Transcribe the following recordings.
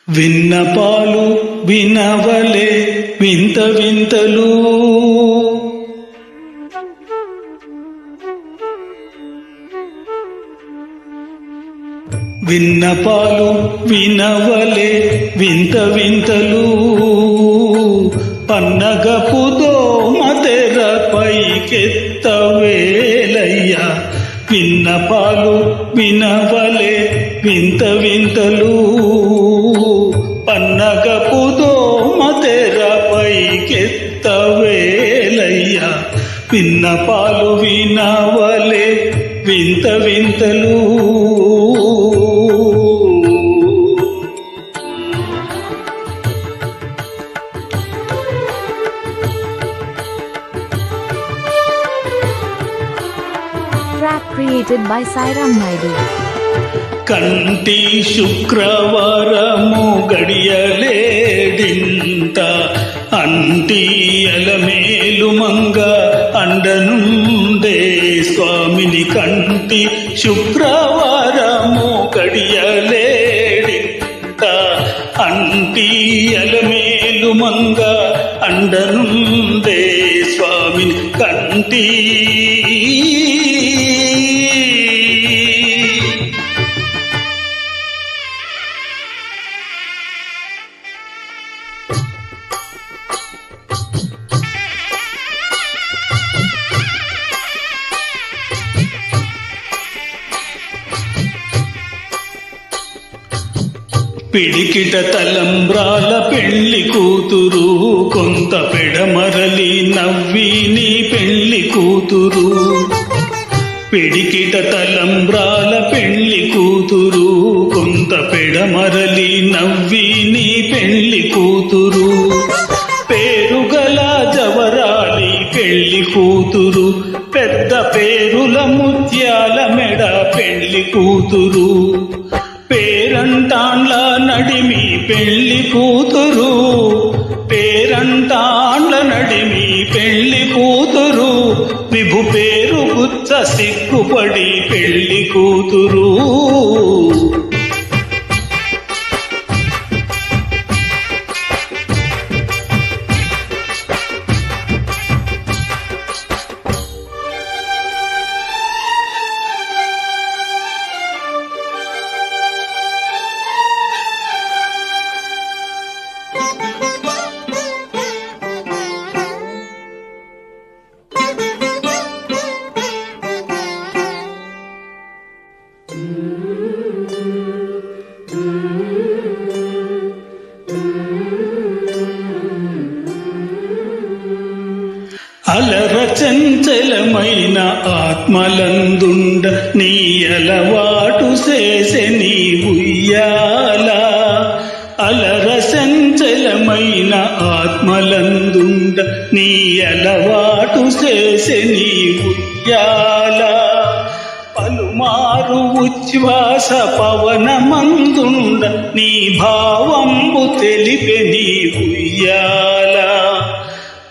విన్నపాలు వినవలే వింత వింతలు విన్నపాలు వినవలే వింత వింతలు పన్నగపు దోమ తెరపైకెత్తవేలయ్యా విన్నపాలు వినవలే వింత వింతలు పన్నగపు దోమ తెరపైకెత్తవేలయ్యా విన్నపాలు వినవలే వింత వింతలు Track created by Sairam Naidu. కంటి శుక్రవారము గడియలేడింత అంటి అలమేలు మంగ అండనుండే స్వామిని కంటి శుక్రవారము గడియలేడింత అంటి అలమేలు మంగ అండనుండే స్వామిని కంటి పిడికిట తలంబ్రాల పెళ్లి కూతురు కొంత పెడమరలి నవ్వి నీ పెళ్లి కూతురు పిడికిట తలంబ్రాల పెళ్లి కూతురు కొంత పెడమరలి నవ్వి నీ పెళ్లి కూతురు పేరుగల జవరాలి పెళ్లి కూతురు పెద్ద పేరుల ముత్యాల మెడ పెళ్లి కూతురు పేరంటాండ్ల నడిమి పెళ్లి కూతురు పేరంటాండ్ల నడిమి పెళ్లి కూతురు విభు పేరు గుచ్చ సిగ్గుపడి పెళ్లి కూతురు అలర చంచలమైన ఆత్మలందుండ నీ అలవాటు చేసే నీ ఉయ్యాల అలర చంచలమైన ఆత్మలందుండ నీ అలవాటు చేసే నీ ఉయ్యాల పలుమారు ఉచ్ఛ్వాస పవనమందుండ నీ భావంబు తెలిపే నీ ఉయ్యాల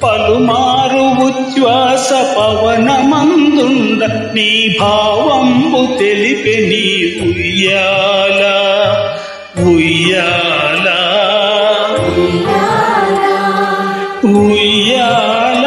పలుమారు ఉచ్ఛ్వాస పవనమందుండ నీ భావంబు తెలిపే నీ ఉయ్యాల ఉయ్యాల ఉయ్యాల ఉయ్యాల